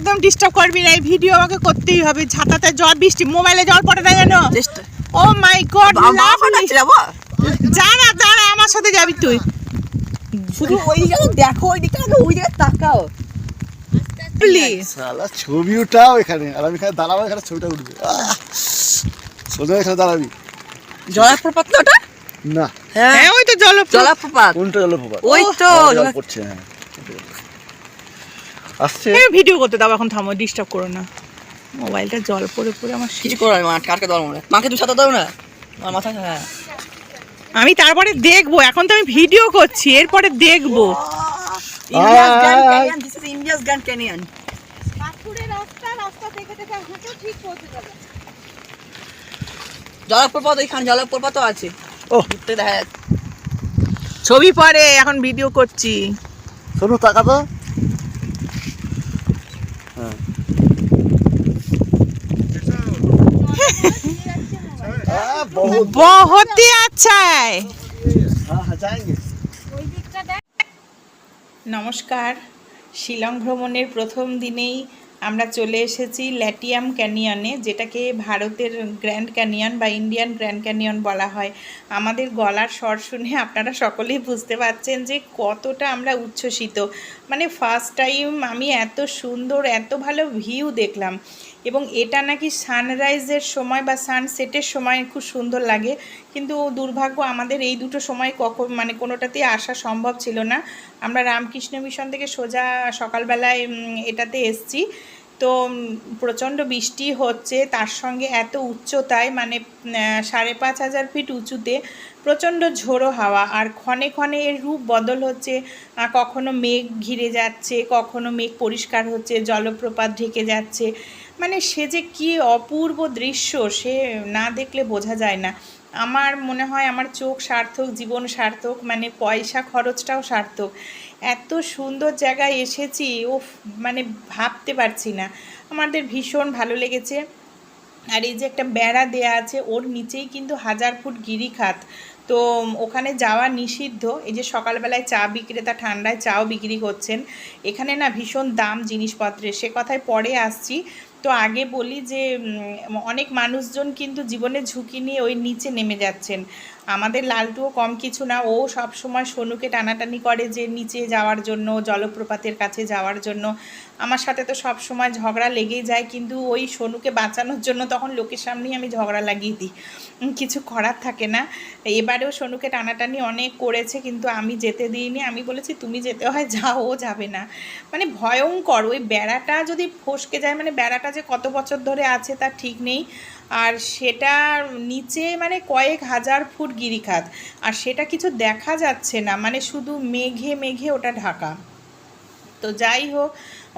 একদম ডিস্টার্ব করবি না, এই ভিডিও আমাকে করতেই হবে। ছাতাতে জল, বৃষ্টি, মোবাইলে জল পড়ে না জানো? ও মাই গড, যা না, দাঁড়া, আমার সাথে যাবি তুই। শুধু ওই জায়গা দেখো, ওই দিকে ওই জায়গায় তাকাও প্লিজ। শালা ছবি উঠাও এখানে, আর আমি এখানে দাঁড়াবো, এখানে ছবিটা উঠবে। সোজা এখানে দাঁড়াবি। জলপ্রপাত না ওটা? না, হ্যাঁ ওই তো জলপ্রপাত। কোনটা জলপ্রপাত? ওই তো জল পড়ছে। হ্যাঁ আসছে। ভিডিও করতে দাও, এখন থামো, ডিস্টার্ব করো না। মোবাইলটা জল পড়ে পড়ে আমার কিছু করো না, আটকে দাও না, মাকে তুই সাথে দাও না আমার মাথা। হ্যাঁ আমি তারপরে দেখবো, এখন তো আমি ভিডিও করছি, এরপরে দেখবো। India's grand canyon, this is India's grand canyon. পাথুরে রাস্তা, রাস্তা থেকে থেকে হেঁটে ঠিক পৌঁছে যাবে। জলপ্রপাত ওইখানে জলপ্রপাতও আছে। ও ঘুরতে দেখা যাচ্ছে। ছবি পরে, এখন ভিডিও করছি। শোনো, টাকা তো। হ্যাঁ बहुत ही अच्छा है। নমস্কার, শিলং ভ্রমণের প্রথম দিনেই আমরা চলে এসেছি ল্যাটিয়াম ক্যানিয়নে, যেটাকে ভারতের গ্র্যান্ড ক্যানিয়ন বা ইন্ডিয়ান গ্র্যান্ড ক্যানিয়ন বলা হয়। আমাদের গলার স্বর শুনে আপনারা সকলেই বুঝতে পারছেন যে কতটা আমরা উচ্ছ্বসিত। মানে ফার্স্ট টাইম আমি এত সুন্দর, এত ভালো ভিউ দেখলাম। এবং এটা নাকি সানরাইজের সময় বা সানসেটের সময় খুব সুন্দর লাগে, কিন্তু দুর্ভাগ্য আমাদের এই দুটো সময় মানে কোনোটাতেই আসা সম্ভব ছিল না। আমরা রামকৃষ্ণ মিশন থেকে সোজা সকালবেলায় এটাতে এসছি। তো প্রচণ্ড বৃষ্টি হচ্ছে, তার সঙ্গে এত উচ্চতায়, মানে 5,500 ফিট উঁচুতে প্রচণ্ড ঝোড়ো হাওয়া, আর ক্ষণে ক্ষণে এর রূপ বদল হচ্ছে। কখনো মেঘ ঘিরে যাচ্ছে, কখনো মেঘ পরিষ্কার হচ্ছে, জলপ্রপাত ঢেকে যাচ্ছে। মানে সে যে কী অপূর্ব দৃশ্য, সে না দেখলে বোঝা যায় না। আমার মনে হয় আমার চোখ সার্থক, জীবন সার্থক, মানে পয়সা খরচটাও সার্থক। এত সুন্দর জায়গায় এসেছি, মানে ভাবতে পারছি না। আমাদের ভীষণ ভালো লেগেছে। আর এই যে একটা বেড়া দেয়া আছে, ওর নিচেই কিন্তু 1000 ফুট গিরিখাত। তো ওখানে যাওয়া নিষিদ্ধ। এই যে সকালবেলায় চা বিক্রেতা ঠান্ডায় চাও বিক্রি করছেন। এখানে না ভীষণ দাম জিনিসপত্রের, সে কথায় পরে আসছি। তো আগে বলি যে অনেক মানুষজন কিন্তু জীবনের ঝুঁকি নিয়ে ওই নিচে নেমে যাচ্ছেন। আমাদের লালটুও কম কিছু না, ও সব সময় সোনুকে টানাটানি করে যে নিচে যাওয়ার জন্য, জলপ্রপাতের কাছে যাওয়ার জন্য। আমার সাথে তো সব সময় ঝগড়া লেগেই যায়, কিন্তু ওই সোনুকে বাঁচানোর জন্য তখন লোকের সামনেই আমি ঝগড়া লাগিয়ে দিই, কিছু করার থাকে না। এবারেও সোনুকে টানাটানি অনেক করেছে, কিন্তু আমি যেতে দিইনি। আমি বলেছি তুমি যেতে হয় যাও, ও যাবে না। মানে ভয়ঙ্কর, ওই বেড়াটা যদি ফসকে যায়, মানে বেড়াটা যে কত বছর ধরে আছে তার ঠিক নেই। আর সেটা নিচে মানে কয়েক হাজার ফুট গিরিখাত, আর সেটা কিছু দেখা যাচ্ছে না, মানে শুধু মেঘে মেঘে ওটা ঢাকা। তো যাই হোক,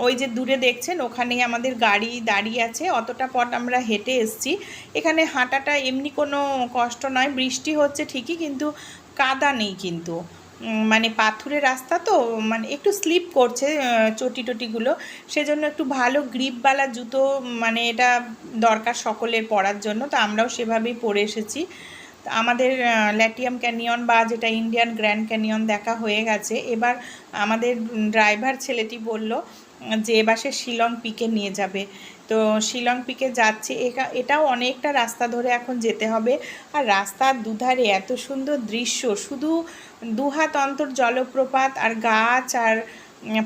ওই যে দূরে দেখছেন ওখানেই আমাদের গাড়ি দাঁড়িয়ে আছে। অতটা পথ আমরা হেঁটে এসেছি। এখানে হাঁটাটা এমনি কোনো কষ্ট নয়, বৃষ্টি হচ্ছে ঠিকই, কিন্তু কাদা নেই কিন্তু। মানে পাথুরে রাস্তা তো, মানে একটু স্লিপ করছে চটি টটিগুলো, সেজন্য একটু ভালো গ্রিপওয়ালা জুতো, মানে এটা দরকার সকলের পরার জন্য। তো আমরাও সেভাবেই পরে এসেছি। আমাদের ল্যাটিয়াম ক্যানিয়ন বা যেটা ইন্ডিয়ান গ্র্যান্ড ক্যানিয়ন দেখা হয়ে গেছে। এবার আমাদের ড্রাইভার ছেলেটি বলল যে এবার সে শিলং পিকে নিয়ে যাবে। তো শিলং পিকে যাচ্ছে, এটাও অনেকটা রাস্তা ধরে এখন যেতে হবে। আর রাস্তার দুধারে এত সুন্দর দৃশ্য, শুধু দুহাত অন্তর জলপ্রপাত আর গাছ আর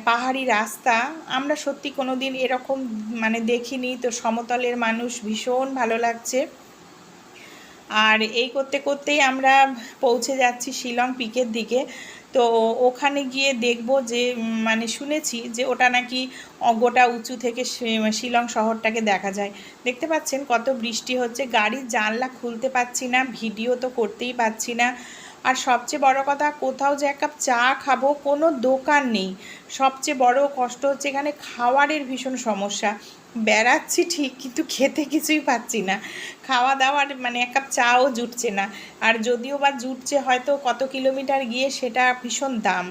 পাহাড়ি রাস্তা। আমরা সত্যি কোনো দিন এরকম মানে দেখিনি। তো সমতলের মানুষ, ভীষণ ভালো লাগছে। আর এই করতে করতেই আমরা পৌঁছে যাচ্ছি শিলং পিকের দিকে। তো ওখানে গিয়ে দেখব যে মানে শুনেছি যে ওটা নাকি গোটা উঁচু থেকে শিলং শহরটাকে দেখা যায়। দেখতে পাচ্ছেন কত বৃষ্টি হচ্ছে, গাড়ির জানলা খুলতে পারছি না, ভিডিও তো করতেই পারছি না। আর সবচেয়ে বড় কথা, কোথাও যে এক কাপ চা খাবো, কোনো দোকান নেই। সবচেয়ে বড় কষ্ট হচ্ছে এখানে খাওয়ারের ভীষণ সমস্যা। বেড়াচ্ছি ঠিক, কিন্তু খেতে কিছুই পাচ্ছি না। খাওয়া দাওয়ার মানে এক কাপ চাও জুটছে না। আর যদিও বা জুটছে হয়তো কত কিলোমিটার গিয়ে, সেটা ভীষণ দাম।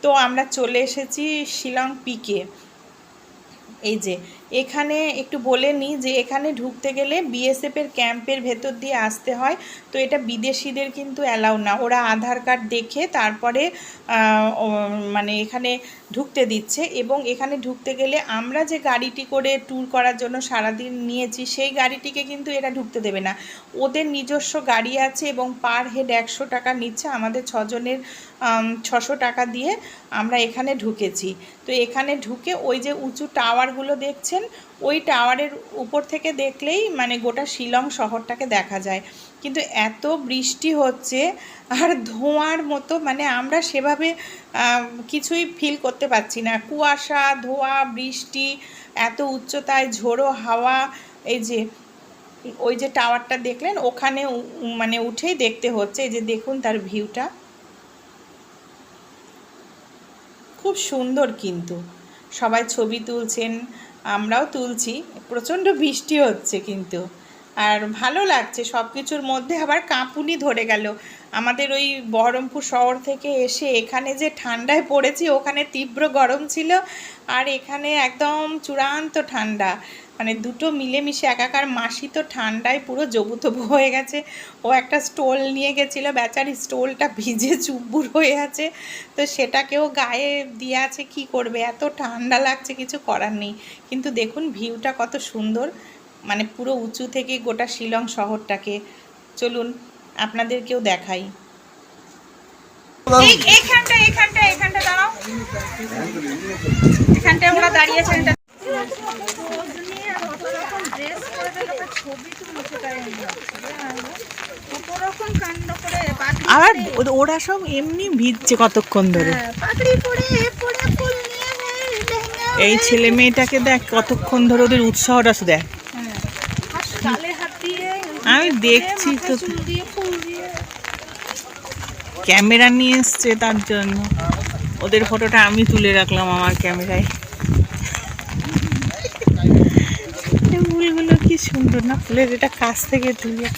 তো আমরা চলে এসেছি শিলং পিকে। এই যে এখানে একটু বলে নিই যে এখানে ঢুকতে গেলে বিএসএফের ক্যাম্পের ভেতর দিয়ে আসতে হয়। তো এটা বিদেশিদের কিন্তু অ্যালাউ না, ওরা আধার কার্ড দেখে তারপরে মানে এখানে ঢুকতে দিচ্ছে। এবং এখানে ঢুকতে গেলে আমরা যে গাড়িটি করে ট্যুর করার জন্য সারাদিন নিয়েছি সেই গাড়িটিকে কিন্তু এরা ঢুকতে দেবে না। ওদের নিজস্ব গাড়ি আছে এবং পার হেড 100 টাকা নিচ্ছে। আমাদের 6 জনের 600 টাকা দিয়ে আমরা এখানে ঢুকেছি। তো এখানে ঢুকে ওই যে উঁচু টাওয়ারগুলো দেখছেন, ওই টাওয়ারের উপর থেকে দেখলেই মানে গোটা শিলং শহরটাকে দেখা যায়। কিন্তু এত বৃষ্টি হচ্ছে আর ধোঁয়ার মতো, মানে আমরা সেভাবে কিছুই ফিল করতে পারছি না। কুয়াশা, ধোঁয়া, বৃষ্টি, এত উচ্চতায় ঝোড়ো হাওয়া। এই যে ওই যে টাওয়ারটা দেখলেন ওখানে মানে উঠেই দেখতে হচ্ছে। এই যে দেখুন তার ভিউটা খুব সুন্দর, কিন্তু সবাই ছবি তুলছেন, আমরাও তুলছি। প্রচণ্ড বৃষ্টি হচ্ছে কিন্তু, আর ভালো লাগছে সব কিছুর মধ্যে। আবার কাঁপুনি ধরে গেল। আমাদের ওই বহরমপুর শহর থেকে এসে এখানে যে ঠান্ডায় পড়েছি, ওখানে তীব্র গরম ছিল আর এখানে একদম চূড়ান্ত ঠান্ডা, মানে দুটো মিলেমিশে একাকার। মাসি তো ঠান্ডায় পুরো জবুতবু হয়ে গেছে। ও একটা স্টোল নিয়ে গেছিলো, বেচারি স্টোলটা ভিজে চুব্বুর হয়ে আছে, তো সেটাকেও গায়ে দিয়ে আছে। কি করবে, এত ঠান্ডা লাগছে, কিছু করার নেই। কিন্তু দেখুন ভিউটা কত সুন্দর, মানে পুরো উঁচু থেকে গোটা শিলং শহরটাকে। চলুন আপনাদেরকেও দেখাই। এখানটা দাঁড়াও, এখানটায় ওরা দাঁড়িয়েছেন। আবার ওরা সব এমনি ভিজছে কতক্ষণ ধরে। এই ছেলে মেয়েটাকে দেখ কতক্ষণ ধরে ওদের উৎসাহটা দেখ। আমি দেখছি তো, ক্যামেরা নিয়ে এসছে তার জন্য ওদের ফটোটা আমি তুলে রাখলাম আমার ক্যামেরায়। ফুলগুলো কি সুন্দর না, ফুলের এটা কাছ থেকে তুলে।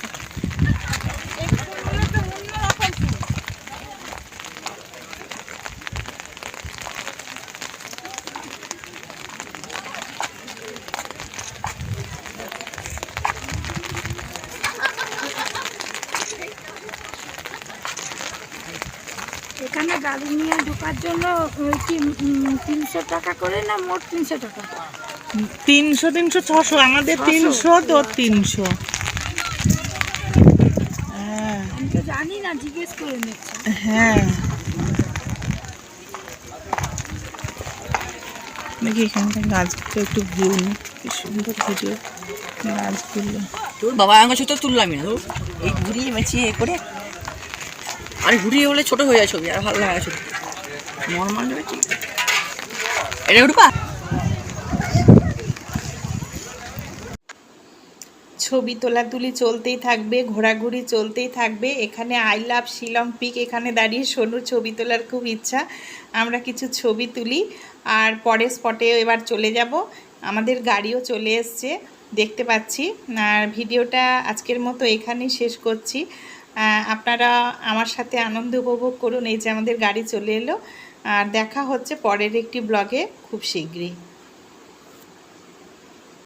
এখানে গাড়ি নিয়ে ঢোকার জন্য কি 300 টাকা করে না মোট 300 টাকা? 300 300 600, আমাদের 300 তো 300। হ্যাঁ আমি তো জানি না, জিজ্ঞেস করে নিচ্ছি। হ্যাঁ দেখি এখানটা গাছগুলো একটু ভিউ নি, কি সুন্দর ভিডিও গাছগুলো। তোর বাবা আমার তো তুললামই না, তোর এই ঘুরিয়ে মেছিয়ে করে আর ঘুরিয়ে বলে ছোট হয়ে যায় ছবি, আর ভালো লাগে ছবি নর্মাল ঠিক। এটা উঠবা ছবি তোলাতুলি চলতেই থাকবে, ঘোরাঘুরি চলতেই থাকবে। এখানে আই লাভ শিলং পিক, এখানে দাঁড়িয়ে সোনুর ছবি তোলার খুব ইচ্ছা। আমরা কিছু ছবি তুলি আর পরের স্পটে এবার চলে যাব। আমাদের গাড়িও চলে এসছে দেখতে পাচ্ছি। আর ভিডিওটা আজকের মতো এখানেই শেষ করছি। আপনারা আমার সাথে আনন্দ উপভোগ করুন। এই যে আমাদের গাড়ি চলে এলো, আর দেখা হচ্ছে পরের একটি ব্লগে খুব শীঘ্রই।